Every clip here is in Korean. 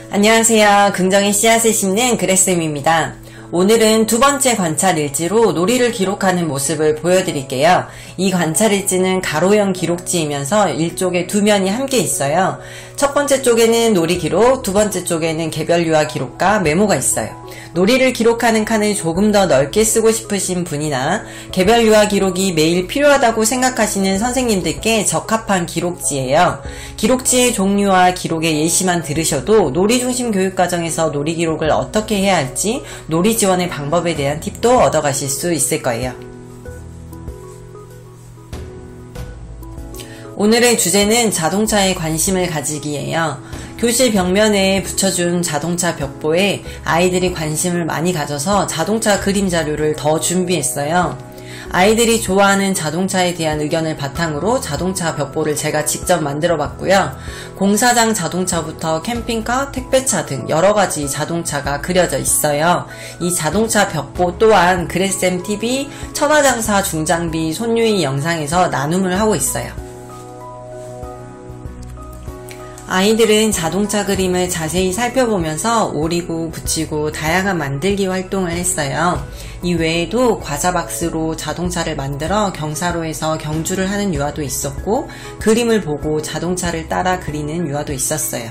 안녕하세요. 긍정의 씨앗을 심는 그레쌤입니다. 오늘은 두 번째 관찰 일지로 놀이를 기록하는 모습을 보여드릴게요. 이 관찰 일지는 가로형 기록지이면서 일쪽에 두 면이 함께 있어요. 첫 번째 쪽에는 놀이 기록, 두 번째 쪽에는 개별 유아 기록과 메모가 있어요. 놀이를 기록하는 칸을 조금 더 넓게 쓰고 싶으신 분이나 개별 유아 기록이 매일 필요하다고 생각하시는 선생님들께 적합한 기록지예요. 기록지의 종류와 기록의 예시만 들으셔도 놀이 중심 교육 과정에서 놀이 기록을 어떻게 해야 할지 놀이 지원의 방법에 대한 팁도 얻어가실 수 있을 거예요. 오늘의 주제는 자동차에 관심을 가지기예요. 교실 벽면에 붙여준 자동차 벽보에 아이들이 관심을 많이 가져서 자동차 그림 자료를 더 준비했어요. 아이들이 좋아하는 자동차에 대한 의견을 바탕으로 자동차 벽보를 제가 직접 만들어 봤고요. 공사장 자동차부터 캠핑카, 택배차 등 여러가지 자동차가 그려져 있어요. 이 자동차 벽보 또한 그레쌤TV 천하장사 중장비 손유이 영상에서 나눔을 하고 있어요. 아이들은 자동차 그림을 자세히 살펴보면서 오리고 붙이고 다양한 만들기 활동을 했어요. 이 외에도 과자 박스로 자동차를 만들어 경사로에서 경주를 하는 유아도 있었고, 그림을 보고 자동차를 따라 그리는 유아도 있었어요.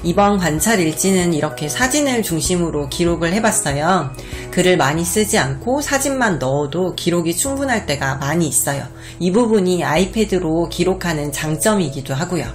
이번 관찰 일지는 이렇게 사진을 중심으로 기록을 해봤어요. 글을 많이 쓰지 않고 사진만 넣어도 기록이 충분할 때가 많이 있어요. 이 부분이 아이패드로 기록하는 장점이기도 하고요.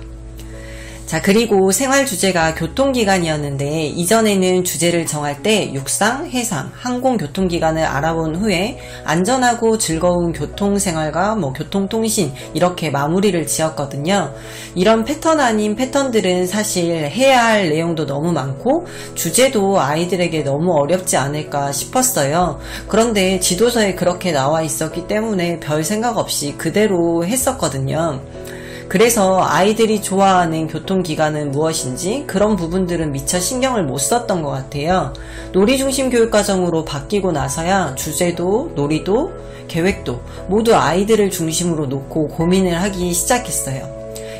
자, 그리고 생활 주제가 교통기관이었는데 이전에는 주제를 정할 때 육상, 해상, 항공교통기관을 알아본 후에 안전하고 즐거운 교통생활과 교통통신 이렇게 마무리를 지었거든요. 이런 패턴 아닌 패턴들은 사실 해야 할 내용도 너무 많고 주제도 아이들에게 너무 어렵지 않을까 싶었어요. 그런데 지도서에 그렇게 나와 있었기 때문에 별 생각 없이 그대로 했었거든요. 그래서 아이들이 좋아하는 교통기관은 무엇인지 그런 부분들은 미처 신경을 못 썼던 것 같아요. 놀이 중심 교육과정으로 바뀌고 나서야 주제도, 놀이도, 계획도 모두 아이들을 중심으로 놓고 고민을 하기 시작했어요.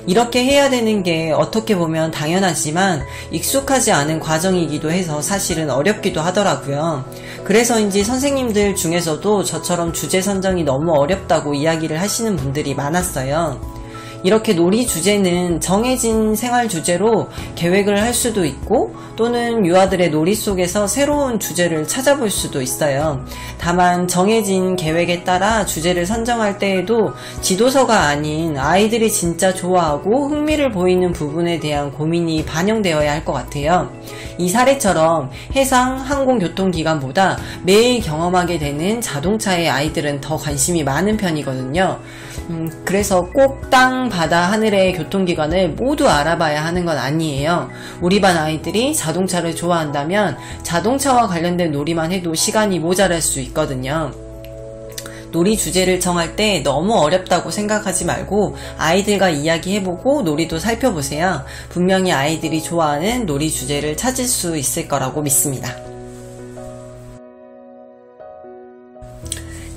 이렇게 해야 되는 게 어떻게 보면 당연하지만 익숙하지 않은 과정이기도 해서 사실은 어렵기도 하더라고요. 그래서인지 선생님들 중에서도 저처럼 주제 선정이 너무 어렵다고 이야기를 하시는 분들이 많았어요. 이렇게 놀이 주제는 정해진 생활 주제로 계획을 할 수도 있고 또는 유아들의 놀이 속에서 새로운 주제를 찾아볼 수도 있어요. 다만 정해진 계획에 따라 주제를 선정할 때에도 지도서가 아닌 아이들이 진짜 좋아하고 흥미를 보이는 부분에 대한 고민이 반영되어야 할 것 같아요. 이 사례처럼 해상, 항공교통기관보다 매일 경험하게 되는 자동차의 아이들은 더 관심이 많은 편이거든요. 그래서 꼭 땅, 바다, 하늘의 교통기관을 모두 알아봐야 하는 건 아니에요. 우리 반 아이들이 자동차를 좋아한다면 자동차와 관련된 놀이만 해도 시간이 모자랄 수 있거든요. 놀이 주제를 정할 때 너무 어렵다고 생각하지 말고 아이들과 이야기해보고 놀이도 살펴보세요. 분명히 아이들이 좋아하는 놀이 주제를 찾을 수 있을 거라고 믿습니다.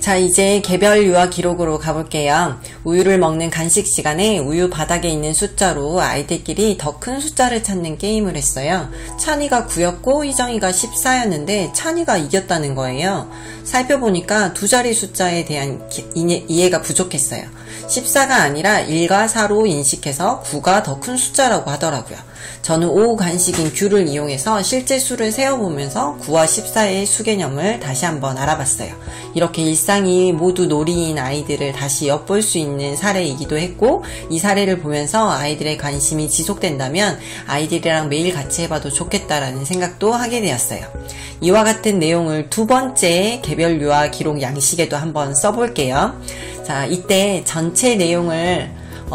자, 이제 개별 유아 기록으로 가볼게요. 우유를 먹는 간식 시간에 우유 바닥에 있는 숫자로 아이들끼리 더 큰 숫자를 찾는 게임을 했어요. 찬이가 9였고 희정이가 14였는데 찬이가 이겼다는 거예요. 살펴보니까 두 자리 숫자에 대한 이해가 부족했어요. 14가 아니라 1과 4로 인식해서 9가 더 큰 숫자라고 하더라고요. 저는 오후 간식인 귤을 이용해서 실제 수를 세어보면서 9와 14의 수개념을 다시 한번 알아봤어요. 이렇게 일상이 모두 놀이인 아이들을 다시 엿볼 수 있는 사례이기도 했고, 이 사례를 보면서 아이들의 관심이 지속된다면 아이들이랑 매일 같이 해봐도 좋겠다라는 생각도 하게 되었어요. 이와 같은 내용을 두 번째 개별 유아 기록 양식에도 한번 써볼게요. 자, 이때 전체 내용을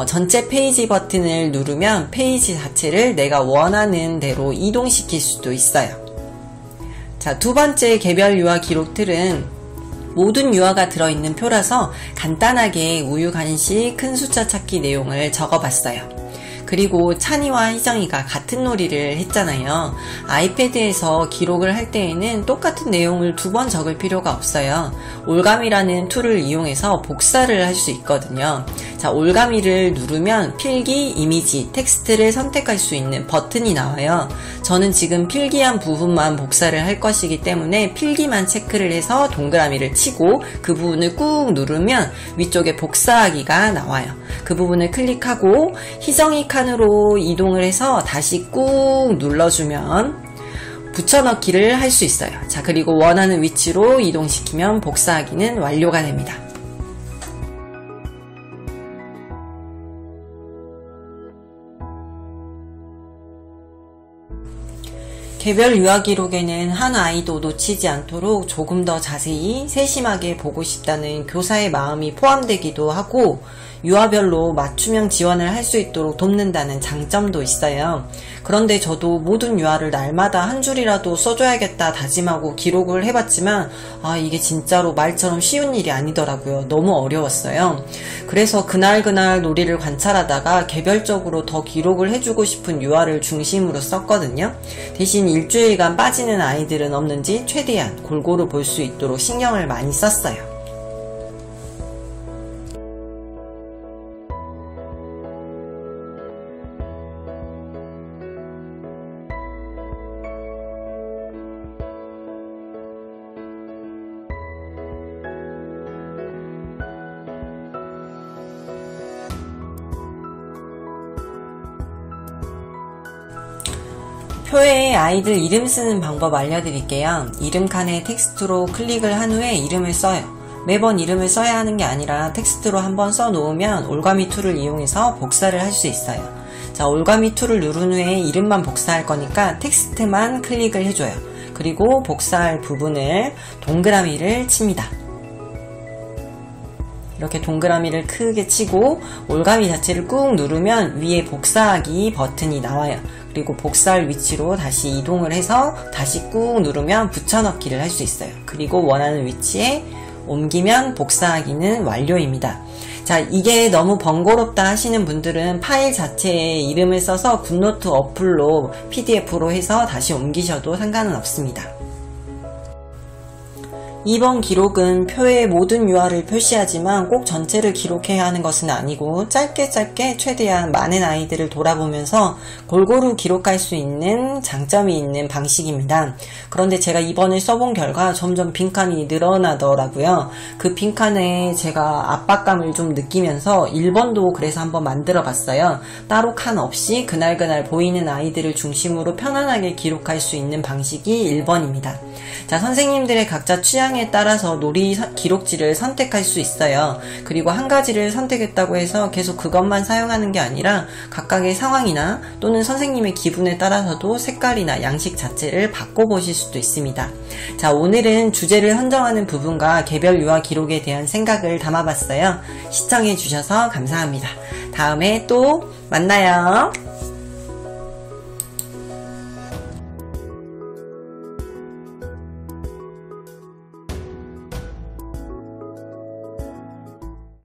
전체 페이지 버튼을 누르면 페이지 자체를 내가 원하는 대로 이동시킬 수도 있어요. 자, 두 번째 개별 유아 기록 틀은 모든 유아가 들어있는 표라서 간단하게 우유 간식 큰 숫자 찾기 내용을 적어봤어요. 그리고 찬이와 희정이가 같은 놀이를 했잖아요. 아이패드에서 기록을 할 때에는 똑같은 내용을 2번 적을 필요가 없어요. 올가미라는 툴을 이용해서 복사를 할 수 있거든요. 자, 올가미를 누르면 필기, 이미지, 텍스트를 선택할 수 있는 버튼이 나와요. 저는 지금 필기한 부분만 복사를 할 것이기 때문에 필기만 체크를 해서 동그라미를 치고 그 부분을 꾹 누르면 위쪽에 복사하기가 나와요. 그 부분을 클릭하고 희정이 칸으로 이동을 해서 다시 꾹 눌러주면 붙여넣기를 할 수 있어요. 자, 그리고 원하는 위치로 이동시키면 복사하기는 완료가 됩니다. 개별 유아 기록에는 한 아이도 놓치지 않도록 조금 더 자세히 세심하게 보고 싶다는 교사의 마음이 포함되기도 하고 유아별로 맞춤형 지원을 할 수 있도록 돕는다는 장점도 있어요. 그런데 저도 모든 유아를 날마다 한 줄이라도 써줘야겠다 다짐하고 기록을 해봤지만 이게 진짜로 말처럼 쉬운 일이 아니더라고요. 너무 어려웠어요. 그래서 그날 놀이를 관찰하다가 개별적으로 더 기록을 해주고 싶은 유아를 중심으로 썼거든요. 대신 일주일간 빠지는 아이들은 없는지 최대한 골고루 볼 수 있도록 신경을 많이 썼어요. 표에 아이들 이름 쓰는 방법 알려드릴게요. 이름 칸에 텍스트로 클릭을 한 후에 이름을 써요. 매번 이름을 써야 하는 게 아니라 텍스트로 한번 써놓으면 올가미 툴을 이용해서 복사를 할 수 있어요. 자, 올가미 툴을 누른 후에 이름만 복사할 거니까 텍스트만 클릭을 해줘요. 그리고 복사할 부분을 동그라미를 칩니다. 이렇게 동그라미를 크게 치고 올가미 자체를 꾹 누르면 위에 복사하기 버튼이 나와요. 그리고 복사할 위치로 다시 이동을 해서 다시 꾹 누르면 붙여넣기를 할 수 있어요. 그리고 원하는 위치에 옮기면 복사하기는 완료입니다. 자, 이게 너무 번거롭다 하시는 분들은 파일 자체에 이름을 써서 굿노트 어플로 PDF로 해서 다시 옮기셔도 상관은 없습니다. 이번 기록은 표에 모든 유아를 표시하지만 꼭 전체를 기록해야 하는 것은 아니고 짧게 최대한 많은 아이들을 돌아보면서 골고루 기록할 수 있는 장점이 있는 방식입니다. 그런데 제가 이번에 써본 결과 점점 빈칸이 늘어나더라고요. 그 빈칸에 제가 압박감을 좀 느끼면서 1번도 그래서 한번 만들어 봤어요. 따로 칸 없이 그날 보이는 아이들을 중심으로 편안하게 기록할 수 있는 방식이 1번입니다. 자, 선생님들의 각자 취향에 따라서 놀이 기록지를 선택할 수 있어요. 그리고 한 가지를 선택했다고 해서 계속 그것만 사용하는 게 아니라 각각의 상황이나 또는 선생님의 기분에 따라서도 색깔이나 양식 자체를 바꿔보실 수도 있습니다. 자, 오늘은 주제를 선정하는 부분과 개별 유아 기록에 대한 생각을 담아봤어요. 시청해주셔서 감사합니다. 다음에 또 만나요.